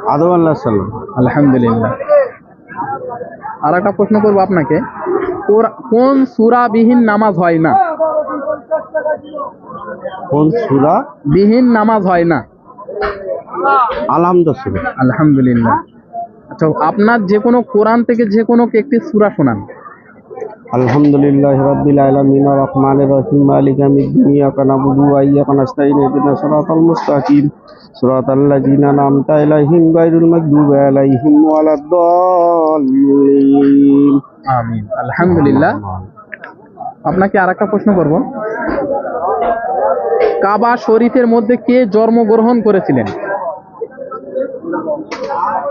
আদম আলাইহিস সালাম। আলহামদুলিল্লাহ। আর একটা প্রশ্ন করবো আপনাকে, কোন সূরা বিহীন নামাজ হয় না? কোন সূরা বিহীন নামাজ হয় না? আলহামদুলিল্লাহ। আলহামদুলিল্লাহ। আচ্ছা, আপনার যে কোনো কোরআন থেকে যে কোনো একটি সূরা শোনান। আলহামদুলিল্লাহি রাব্বিল আলামিন আর রহমানির রহিম মালিকি ইয়াউমিদ্দিন ইয়াকা না'বুদু ওয়া ইয়াকা নাস্তাঈন ইহদিনাস সিরাতাল মুস্তাকিম সিরাতাল লাযিনা আন'আমতা আলাইহিম গায়রিল মাগদুবি আলাইহিম ওয়ালাদ-দাল্লিন। আমিন। আলহামদুলিল্লাহ। আপনাকে আরেকটা প্রশ্ন করব, কাবা শরীফের মধ্যে কে জন্মগ্রহণ করেছিলেন?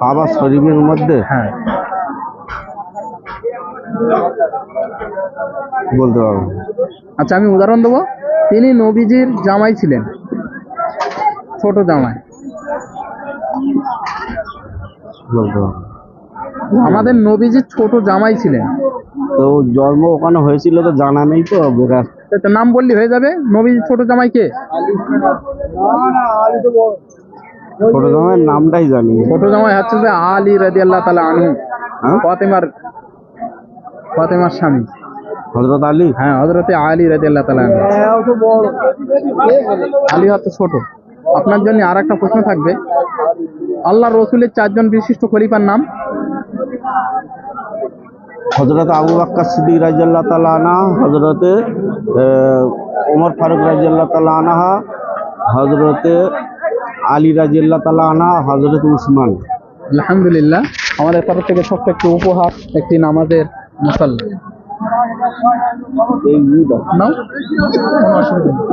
কাবা শরীফের মধ্যে হ্যাঁ, বলতে পারবো না। আচ্ছা আমি উদাহরণ দেবো, তিনি নবীজির জামাই ছিলেন, ছোট জামাই। বলতে পারবো না। আমাদের নবীজির ছোট জামাই ছিলেন। তো জন্ম ওখানে হয়েছিল তো জানা নেই তো বেকার। তো নাম বললি হয়ে যাবে, নবীজির ছোট জামাই কে? ছোট জামাইয়ের নামটাই জানি। ছোট জামাই হচ্ছে যে আলী রাদিয়াল্লাহু তাআলা আনহু, হ্যাঁ? ফাতেমার স্বামী। হযরত আলী। হ্যাঁ, হযরতে আলী রাদিয়াল্লাহু তাআলা আনহু। আলী হচ্ছে ছোট। আপনার জন্য আর একটা প্রশ্ন থাকবে, আল্লাহ রসুলের 4 জন বিশিষ্ট খলিফার নাম। হযরত আবু বকর সিদ্দিক রাদিয়াল্লাহু তাআলা আনহু, হযরতে ওমর ফারুক রাদিয়াল্লাহু তাআলা আনহু, হযরতে আলী রাদিয়াল্লাহু তাআলা আনহু, হযরত উসমান। আলহামদুলিল্লাহ। আমাদের তরফ থেকে ছোট্ট একটি উপহার, একটি নামাজের মুসাল্লা। এই নাও, কোনো অসুবিধা নেই।